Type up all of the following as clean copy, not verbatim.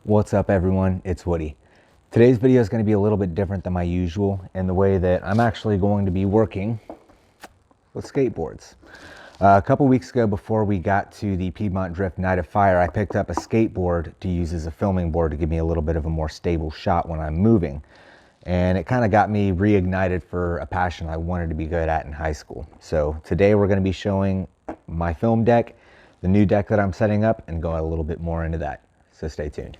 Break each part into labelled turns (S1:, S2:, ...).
S1: What's up everyone, it's Woody. Today's video is going to be a little bit different than my usual in the way that I'm actually going to be working with skateboards. A couple weeks ago, before we got to the Piedmont Drift Night of Fire, I picked up a skateboard to use as a filming board to give me a little bit of a more stable shot when I'm moving. And it kind of got me reignited for a passion I wanted to be good at in high school. So today we're going to be showing my film deck, the new deck that I'm setting up, and going a little bit more into that. So stay tuned.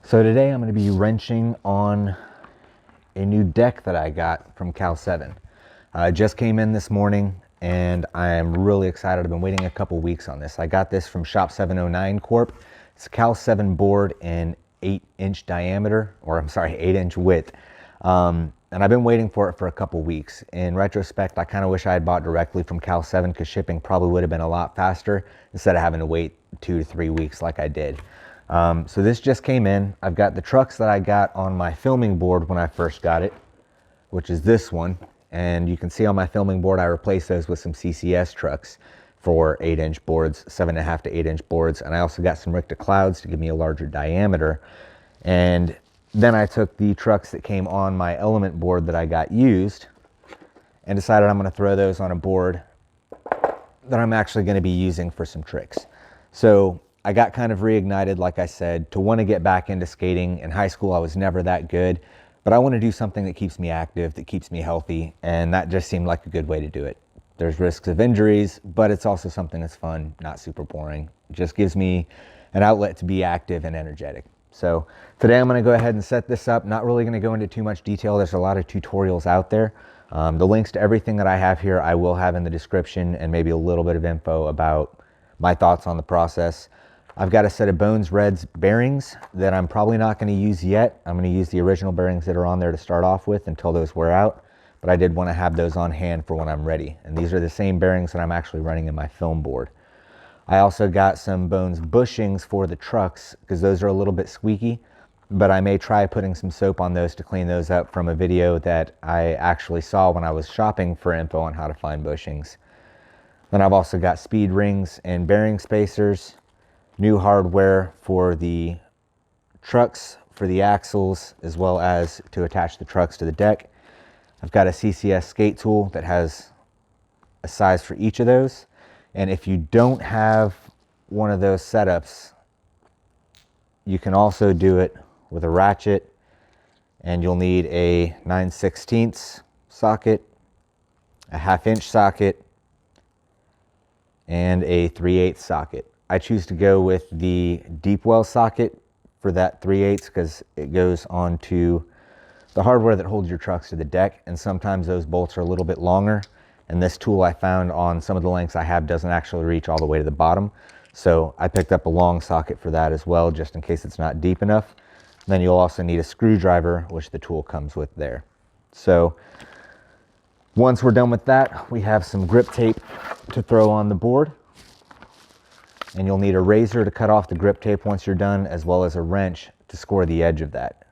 S1: So today I'm going to be wrenching on a new deck that I got from Cal7. It just came in this morning and I am really excited. I've been waiting a couple weeks on this. I got this from Shop 709 Corp. It's a Cal7 board in 8-inch diameter, or I'm sorry, 8-inch width. And I've been waiting for it for a couple weeks. In retrospect, I kind of wish I had bought directly from Cal7 because shipping probably would have been a lot faster instead of having to wait 2 to 3 weeks like I did. So this just came in. I've got the trucks that I got on my filming board when I first got it, which is this one. And you can see on my filming board, I replaced those with some CCS trucks for 8-inch boards, 7.5 to 8-inch boards. And I also got some Ricta Clouds to give me a larger diameter. And then I took the trucks that came on my element board that I got used and decided I'm going to throw those on a board that I'm actually going to be using for some tricks. So I got kind of reignited, like I said, to want to get back into skating. In high school, I was never that good, but I want to do something that keeps me active, that keeps me healthy, and that just seemed like a good way to do it. There's risks of injuries, but it's also something that's fun, not super boring. It just gives me an outlet to be active and energetic. So today I'm going to go ahead and set this up. Not really going to go into too much detail. There's a lot of tutorials out there. The links to everything that I have here, I will have in the description, and maybe a little bit of info about my thoughts on the process. I've got a set of Bones Reds bearings that I'm probably not going to use yet. I'm going to use the original bearings that are on there to start off with until those wear out. But I did want to have those on hand for when I'm ready. And these are the same bearings that I'm actually running in my film board. I also got some Bones bushings for the trucks because those are a little bit squeaky. But I may try putting some soap on those to clean those up from a video that I actually saw when I was shopping for info on how to find bushings. Then I've also got speed rings and bearing spacers. New hardware for the trucks, for the axles, as well as to attach the trucks to the deck. I've got a CCS skate tool that has a size for each of those. And if you don't have one of those setups, you can also do it with a ratchet, and you'll need a 9/16 socket, a 1/2-inch socket, and a 3/8 socket. I choose to go with the deep well socket for that 3/8 because it goes onto the hardware that holds your trucks to the deck, and sometimes those bolts are a little bit longer, and this tool I found on some of the lengths I have doesn't actually reach all the way to the bottom. So I picked up a long socket for that as well, just in case it's not deep enough. Then you'll also need a screwdriver, which the tool comes with there. So once we're done with that, we have some grip tape to throw on the board. And you'll need a razor to cut off the grip tape once you're done, as well as a wrench to score the edge of that.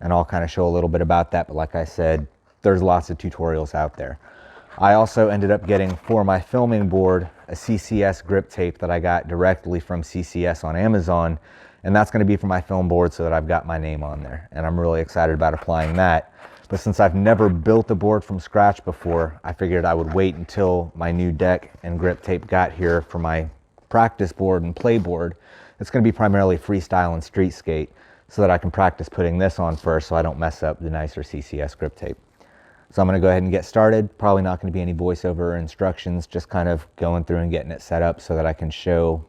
S1: And I'll kind of show a little bit about that, but like I said, there's lots of tutorials out there. I also ended up getting for my filming board a CCS grip tape that I got directly from CCS on Amazon, and that's going to be for my film board so that I've got my name on there. And I'm really excited about applying that. But since I've never built a board from scratch before, I figured I would wait until my new deck and grip tape got here for my practice board and play board. It's going to be primarily freestyle and street skate so that I can practice putting this on first so I don't mess up the nicer CCS grip tape. So I'm going to go ahead and get started. Probably not going to be any voiceover or instructions, just kind of going through and getting it set up so that I can show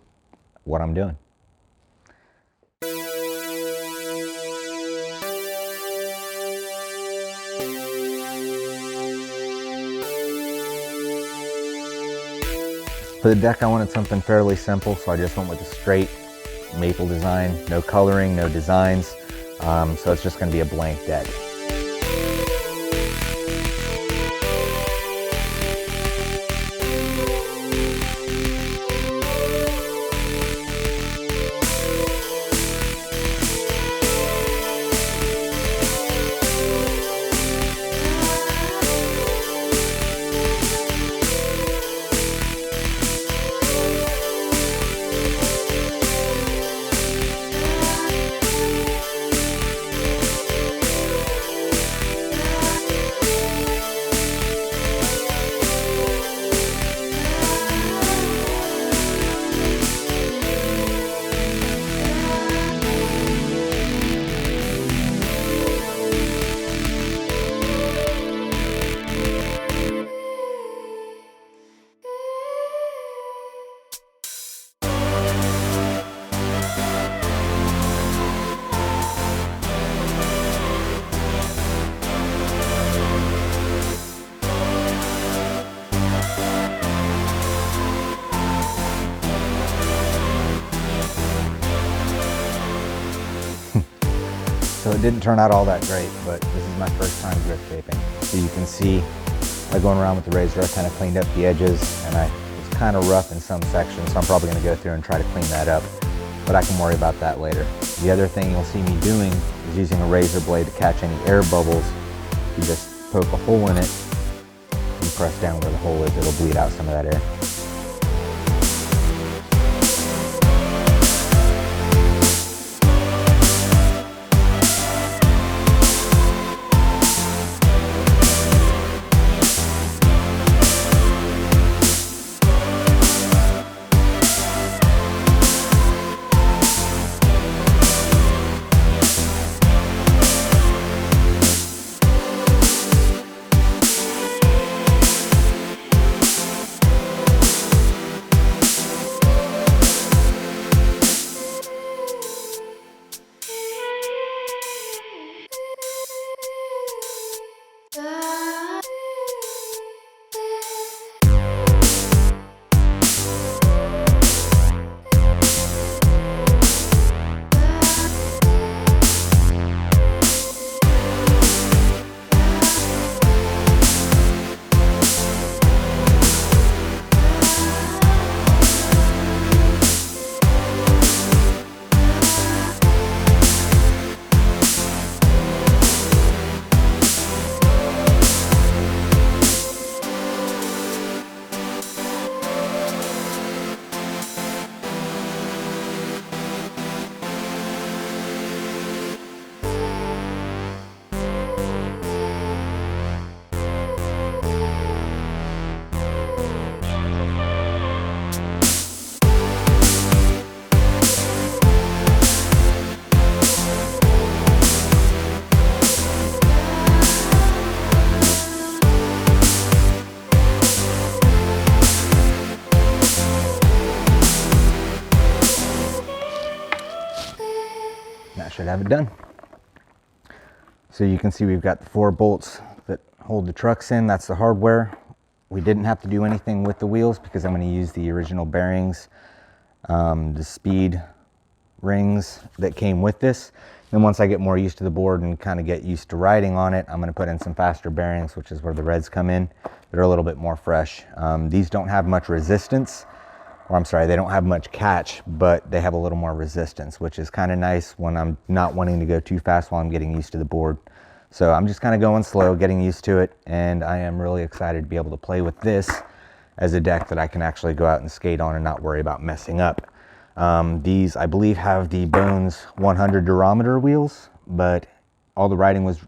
S1: what I'm doing. For the deck, I wanted something fairly simple, so I just went with a straight maple design, no coloring, no designs. So it's just going to be a blank deck. it didn't turn out all that great, but this is my first time drift shaping. So you can see by going around with the razor, I kind of cleaned up the edges, and I was kind of rough in some sections, so I'm probably going to go through and try to clean that up, but I can worry about that later. The other thing you'll see me doing is using a razor blade to catch any air bubbles. You just poke a hole in it and press down where the hole is. It'll bleed out some of that air. That should have it done. So you can see we've got the 4 bolts that hold the trucks in. That's the hardware. We didn't have to do anything with the wheels because I'm going to use the original bearings, the speed rings that came with this. Then once I get more used to the board and kind of get used to riding on it, I'm going to put in some faster bearings, which is where the reds come in. They're a little bit more fresh. These don't have much resistance. Or I'm sorry, they don't have much catch, but they have a little more resistance, which is kind of nice when I'm not wanting to go too fast while I'm getting used to the board. So I'm just kind of going slow, getting used to it, and I am really excited to be able to play with this as a deck that I can actually go out and skate on and not worry about messing up. These, I believe, have the Bones 100 durometer wheels, but all the riding was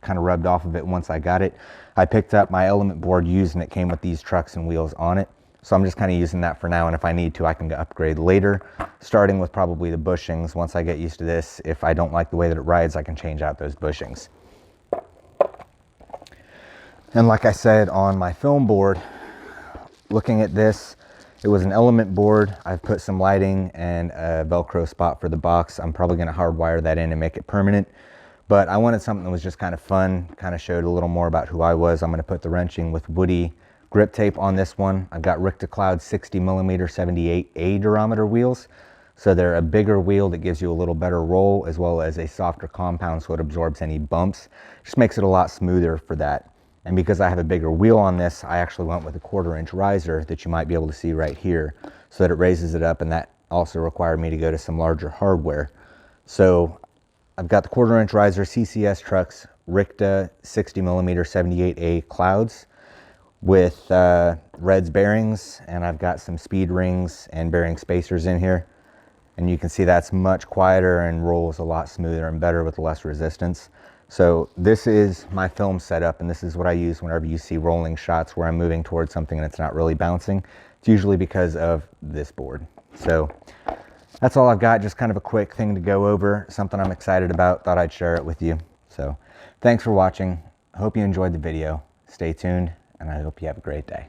S1: kind of rubbed off of it once I got it. I picked up my element board used, and it came with these trucks and wheels on it. So I'm just kind of using that for now, and if I need to, I can upgrade later, starting with probably the bushings. Once I get used to this, if I don't like the way that it rides, I can change out those bushings. And like I said on my film board, looking at this, it was an element board. I've put some lighting and a Velcro spot for the box. I'm probably going to hardwire that in and make it permanent. But I wanted something that was just kind of fun, kind of showed a little more about who I was. I'm going to put the wrenching with woody grip tape on this one. I've got Richter Cloud 60mm 78A durometer wheels. So they're a bigger wheel that gives you a little better roll, as well as a softer compound so it absorbs any bumps. Just makes it a lot smoother for that. And because I have a bigger wheel on this, I actually went with a 1/4-inch riser that you might be able to see right here, so that it raises it up, and that also required me to go to some larger hardware. So I've got the 1/4-inch riser, CCS trucks, Richter 60mm 78A clouds with Reds bearings, and I've got some speed rings and bearing spacers in here. And you can see that's much quieter and rolls a lot smoother and better with less resistance. So this is my film setup, and this is what I use whenever you see rolling shots where I'm moving towards something and it's not really bouncing. It's usually because of this board. So that's all I've got, just kind of a quick thing to go over, something I'm excited about, thought I'd share it with you. So thanks for watching. I hope you enjoyed the video. Stay tuned, and I hope you have a great day.